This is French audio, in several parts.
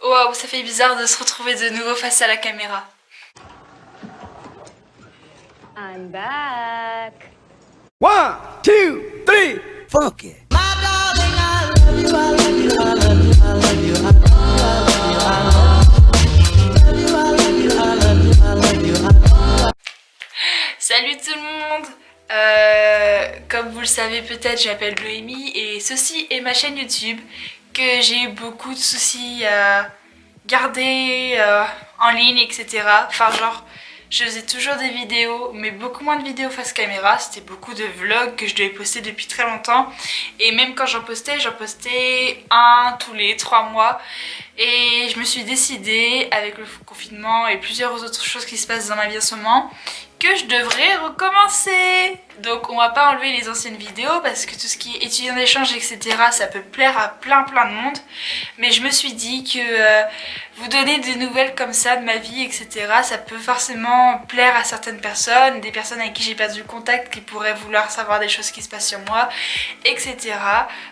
Waouh, ça fait bizarre de se retrouver de nouveau face à la caméra. I'm back. 1, 2, 3, fuck it. Salut tout le monde. Comme vous le savez peut-être, je m'appelle Noémie et ceci est ma chaîne YouTube que j'ai eu beaucoup de soucis à garder en ligne, etc. Enfin genre, je faisais toujours des vidéos, mais beaucoup moins de vidéos face caméra. C'était beaucoup de vlogs que je devais poster depuis très longtemps. Et même quand j'en postais un tous les 3 mois. Et je me suis décidée, avec le confinement et plusieurs autres choses qui se passent dans ma vie en ce moment, que je devrais recommencer. Donc on va pas enlever les anciennes vidéos parce que tout ce qui est étudiant d'échange, etc., ça peut plaire à plein de monde. Mais je me suis dit que vous donner des nouvelles comme ça de ma vie, etc., ça peut forcément plaire à certaines personnes, des personnes avec qui j'ai perdu le contact, qui pourraient vouloir savoir des choses qui se passent sur moi, etc.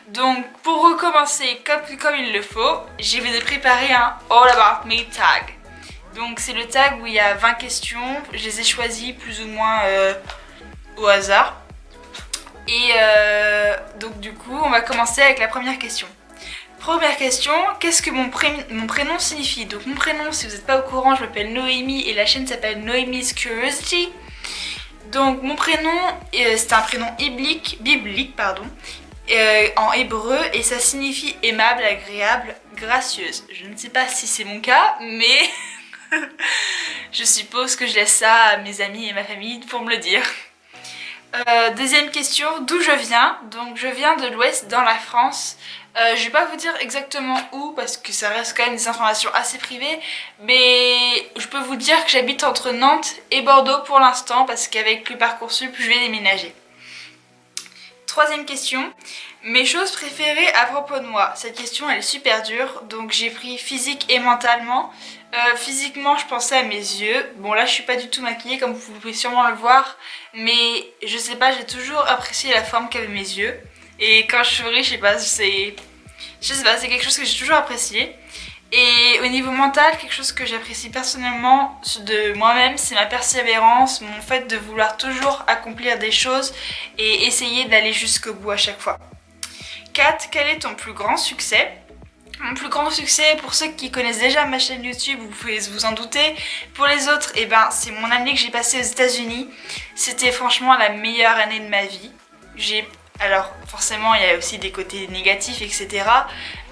Donc pour recommencer comme il le faut, j'ai préparé un All About Me tag. Donc c'est le tag où il y a 20 questions, je les ai choisies plus ou moins au hasard. Et donc du coup on va commencer avec la première question. Première question, qu'est-ce que mon prénom signifie? Donc mon prénom, si vous n'êtes pas au courant, je m'appelle Noémie et la chaîne s'appelle Noémie's Curiosity. Donc mon prénom, c'est un prénom biblique en hébreu et ça signifie aimable, agréable, gracieuse. Je ne sais pas si c'est mon cas, mais je suppose que je laisse ça à mes amis et ma famille pour me le dire. Deuxième question, d'où je viens? Donc je viens de l'Ouest dans la France. Je vais pas vous dire exactement où parce que ça reste quand même des informations assez privées, mais je peux vous dire que j'habite entre Nantes et Bordeaux pour l'instant parce qu'avec le Parcoursup je vais déménager. Troisième question, mes choses préférées à propos de moi. Cette question elle est super dure, donc j'ai pris physique et mentalement. Physiquement je pensais à mes yeux. Bon là je suis pas du tout maquillée comme vous pouvez sûrement le voir, mais je sais pas, j'ai toujours apprécié la forme qu'avaient mes yeux. Et quand je souris, je sais pas, c'est quelque chose que j'ai toujours apprécié. Et au niveau mental, quelque chose que j'apprécie personnellement de moi-même, c'est ma persévérance, mon fait de vouloir toujours accomplir des choses et essayer d'aller jusqu'au bout à chaque fois. 4. Quel est ton plus grand succès? Mon plus grand succès, pour ceux qui connaissent déjà ma chaîne YouTube, vous pouvez vous en douter. Pour les autres, c'est mon année que j'ai passée aux États-Unis. C'était franchement la meilleure année de ma vie. Alors forcément il y a aussi des côtés négatifs, etc.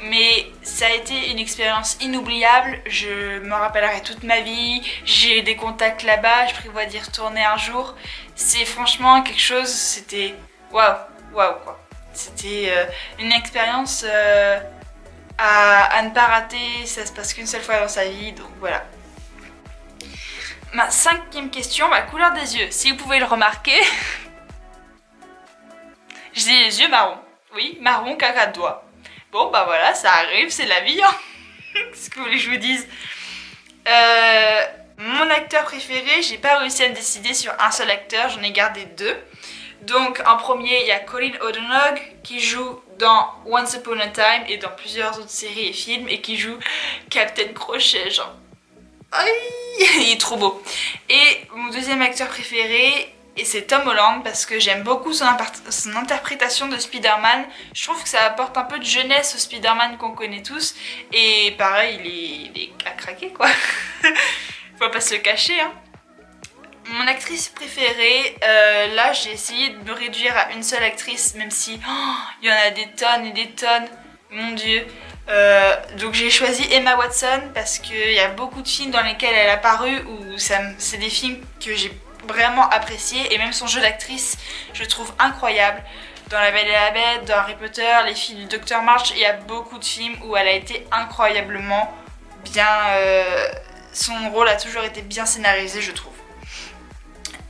Mais ça a été une expérience inoubliable, je me rappellerai toute ma vie, j'ai des contacts là-bas, je prévois d'y retourner un jour. C'est franchement quelque chose, c'était waouh quoi. C'était une expérience à ne pas rater, ça se passe qu'une seule fois dans sa vie, donc voilà. Ma cinquième question, ma couleur des yeux, si vous pouvez le remarquer. J'ai les yeux marrons. Oui, marron caca de doigt. Bon bah voilà, ça arrive, c'est la vie. Hein. Qu'est-ce que vous voulez que je vous dise? Mon acteur préféré, j'ai pas réussi à me décider sur un seul acteur, j'en ai gardé 2. Donc en premier, il y a Colin O'Donoghue qui joue dans Once Upon a Time et dans plusieurs autres séries et films et qui joue Captain Crochet, genre. Aïe, il est trop beau. Et mon deuxième acteur préféré, et c'est Tom Holland parce que j'aime beaucoup son interprétation de Spider-Man. Je trouve que ça apporte un peu de jeunesse au Spider-Man qu'on connaît tous. Et pareil, il est à craquer quoi. Faut pas se le cacher hein. Mon actrice préférée, là j'ai essayé de me réduire à une seule actrice, même si il y en a des tonnes et des tonnes, mon dieu. Donc j'ai choisi Emma Watson parce qu'il y a beaucoup de films dans lesquels elle a apparu où c'est des films que j'ai vraiment apprécié et même son jeu d'actrice je trouve incroyable. Dans La Belle et la Bête, dans Harry Potter, les films du Dr March, il y a beaucoup de films où elle a été incroyablement bien, son rôle a toujours été bien scénarisé je trouve.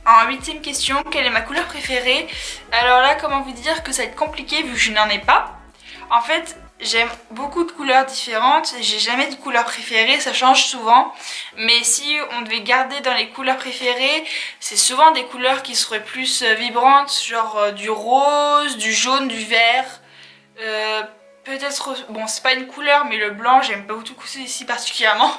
En 8ème question, quelle est ma couleur préférée? Alors là comment vous dire que ça va être compliqué vu que je n'en ai pas. En fait j'aime beaucoup de couleurs différentes, j'ai jamais de couleur préférée, ça change souvent. Mais si on devait garder dans les couleurs préférées, c'est souvent des couleurs qui seraient plus vibrantes, genre du rose, du jaune, du vert. peut-être, bon c'est pas une couleur mais le blanc j'aime pas beaucoup ici particulièrement.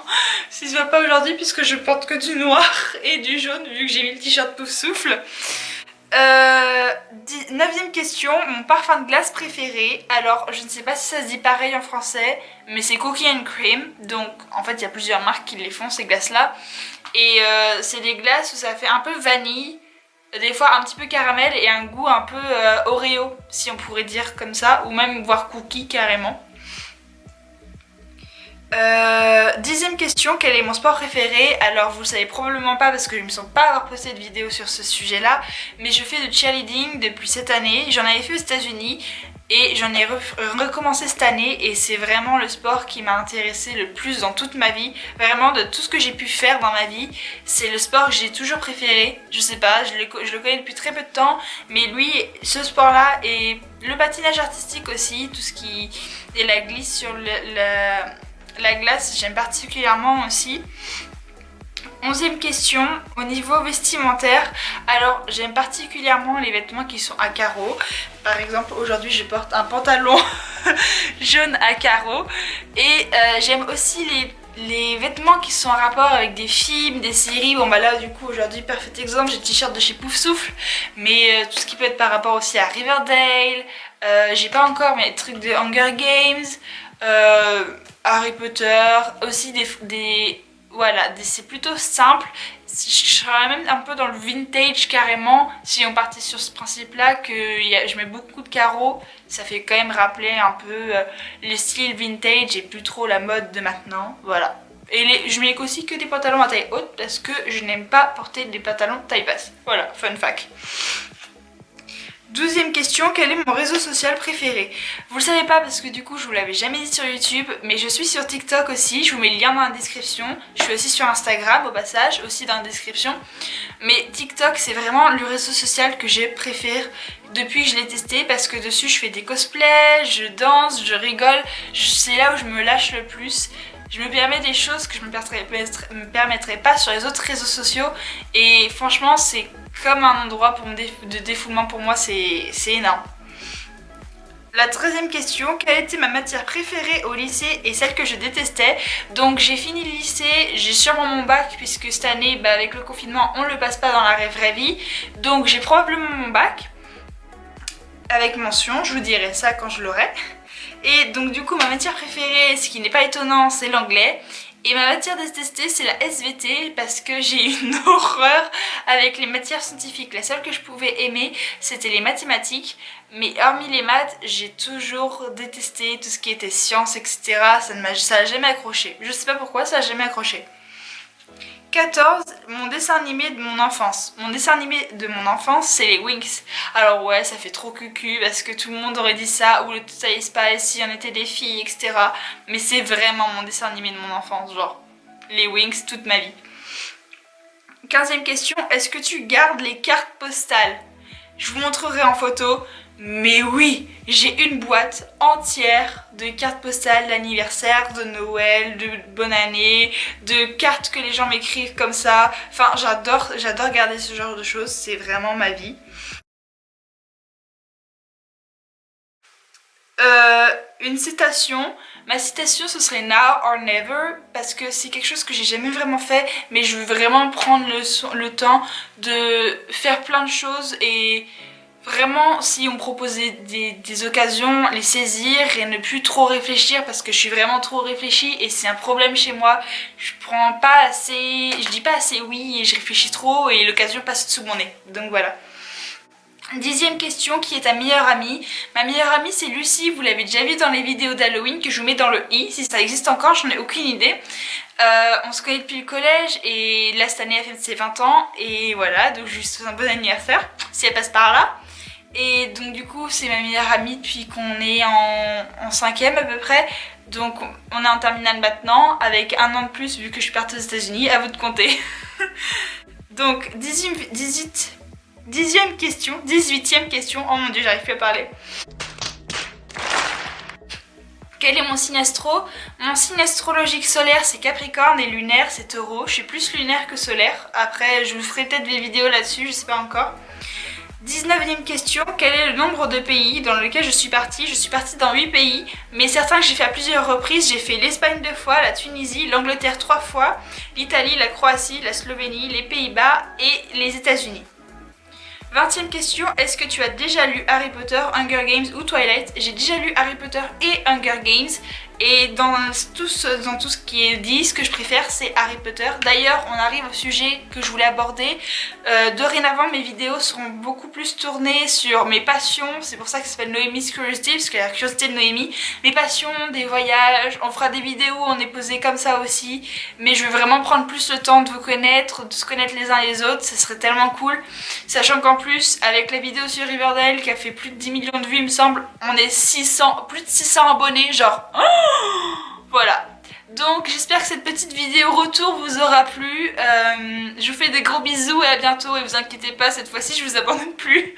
Ça se voit pas aujourd'hui puisque je porte que du noir et du jaune vu que j'ai mis le t-shirt Pouf Souffle. 9ème question, mon parfum de glace préféré. Alors je ne sais pas si ça se dit pareil en français, mais c'est Cookie and Cream. Donc en fait il y a plusieurs marques qui les font ces glaces là. Et c'est des glaces où ça fait un peu vanille, des fois un petit peu caramel et un goût un peu Oreo si on pourrait dire comme ça, ou même voire cookie carrément. 10ème question, quel est mon sport préféré? Alors vous le savez probablement pas parce que je me sens pas avoir posté de vidéo sur ce sujet là, mais je fais du cheerleading depuis cette année. J'en avais fait aux États-Unis et j'en ai recommencé cette année, et c'est vraiment le sport qui m'a intéressée le plus dans toute ma vie. Vraiment de tout ce que j'ai pu faire dans ma vie, c'est le sport que j'ai toujours préféré. Je sais pas, je le connais depuis très peu de temps, mais lui, ce sport là, et le patinage artistique aussi, tout ce qui est la glisse sur la glace, j'aime particulièrement aussi. 11ème question, au niveau vestimentaire, alors j'aime particulièrement les vêtements qui sont à carreaux. Par exemple aujourd'hui je porte un pantalon jaune à carreaux, et j'aime aussi les vêtements qui sont en rapport avec des films, des séries. Bon bah là du coup aujourd'hui parfait exemple, j'ai le t-shirt de chez Pouf Souffle, mais tout ce qui peut être par rapport aussi à Riverdale, j'ai pas encore mes trucs de Hunger Games, Harry Potter, aussi voilà, c'est plutôt simple. Je serais même un peu dans le vintage carrément si on partait sur ce principe là, que je mets beaucoup de carreaux, ça fait quand même rappeler un peu le style vintage et plus trop la mode de maintenant, voilà. Et je mets aussi que des pantalons à taille haute parce que je n'aime pas porter des pantalons taille basse, voilà, fun fact. 12ème question, quel est mon réseau social préféré? Vous le savez pas parce que du coup je vous l'avais jamais dit sur YouTube, mais je suis sur TikTok aussi, je vous mets le lien dans la description. Je suis aussi sur Instagram au passage, aussi dans la description. Mais TikTok c'est vraiment le réseau social que je préfère depuis que je l'ai testé, parce que dessus je fais des cosplays, je danse, je rigole, c'est là où je me lâche le plus. Je me permets des choses que je me permettrais pas sur les autres réseaux sociaux, et franchement c'est comme un endroit de défoulement pour moi, c'est énorme. La 13ème question, quelle était ma matière préférée au lycée et celle que je détestais? Donc j'ai fini le lycée, j'ai sûrement mon bac puisque cette année avec le confinement on ne le passe pas dans la vraie vie. Donc j'ai probablement mon bac avec mention, je vous dirai ça quand je l'aurai. Et donc du coup ma matière préférée, ce qui n'est pas étonnant, c'est l'anglais. Et ma matière détestée c'est la SVT parce que j'ai une horreur avec les matières scientifiques. La seule que je pouvais aimer c'était les mathématiques, mais hormis les maths j'ai toujours détesté tout ce qui était sciences, etc. Ça n'a jamais accroché. Je sais pas pourquoi, ça n'a jamais accroché. 14, mon dessin animé de mon enfance. Mon dessin animé de mon enfance, c'est les Winx. Alors ouais, ça fait trop cucu parce que tout le monde aurait dit ça, ou le Total Spice si on était des filles, etc. Mais c'est vraiment mon dessin animé de mon enfance, genre les Winx toute ma vie. 15ème question, est-ce que tu gardes les cartes postales? Je vous montrerai en photo. Mais oui, j'ai une boîte entière de cartes postales d'anniversaire, de Noël, de bonne année, de cartes que les gens m'écrivent comme ça. Enfin, j'adore garder ce genre de choses, c'est vraiment ma vie. Une citation. Ma citation ce serait now or never, parce que c'est quelque chose que j'ai jamais vraiment fait, mais je veux vraiment prendre le temps de faire plein de choses, et vraiment si on me proposait des occasions, les saisir et ne plus trop réfléchir, parce que je suis vraiment trop réfléchie et c'est un problème chez moi. Je dis pas assez oui et je réfléchis trop et l'occasion passe sous mon nez, donc voilà. 10ème question, qui est ta meilleure amie? Ma meilleure amie c'est Lucie, vous l'avez déjà vu dans les vidéos d'Halloween que je vous mets dans le i, si ça existe encore, j'en ai aucune idée. On se connaît depuis le collège et là cette année elle fait ses 20 ans et voilà, donc je lui souhaite un bon anniversaire si elle passe par là. Et donc du coup c'est ma meilleure amie depuis qu'on est en 5ème à peu près. Donc on est en terminale maintenant avec un an de plus vu que je suis partie aux États-Unis, à vous de compter. Donc 18ème question, oh mon dieu j'arrive plus à parler. Quel est mon signe astro? Mon signe astrologique solaire c'est Capricorne et lunaire c'est Taureau. Je suis plus lunaire que solaire, après je vous ferai peut-être des vidéos là-dessus, je sais pas encore. 19e question, quel est le nombre de pays dans lesquels je suis partie? Je suis partie dans 8 pays, mais certains que j'ai fait à plusieurs reprises. J'ai fait l'Espagne 2 fois, la Tunisie, l'Angleterre 3 fois, l'Italie, la Croatie, la Slovénie, les Pays-Bas et les États-Unis. 20e question, est-ce que tu as déjà lu Harry Potter, Hunger Games ou Twilight? J'ai déjà lu Harry Potter et Hunger Games. Et dans tout ce qui est dit, ce que je préfère c'est Harry Potter. D'ailleurs, on arrive au sujet que je voulais aborder. Dorénavant, mes vidéos seront beaucoup plus tournées sur mes passions. C'est pour ça que ça s'appelle Noémie's Curiosity, parce que la curiosité de Noémie. Mes passions, des voyages, on fera des vidéos où on est posé comme ça aussi. Mais je veux vraiment prendre plus le temps de vous connaître, de se connaître les uns les autres. Ça serait tellement cool. Sachant qu'en plus, avec la vidéo sur Riverdale qui a fait plus de 10 millions de vues, il me semble, on est plus de 600 abonnés, genre... Voilà, donc j'espère que cette petite vidéo retour vous aura plu. Je vous fais des gros bisous et à bientôt. Et vous inquiétez pas, cette fois-ci je vous abandonne plus.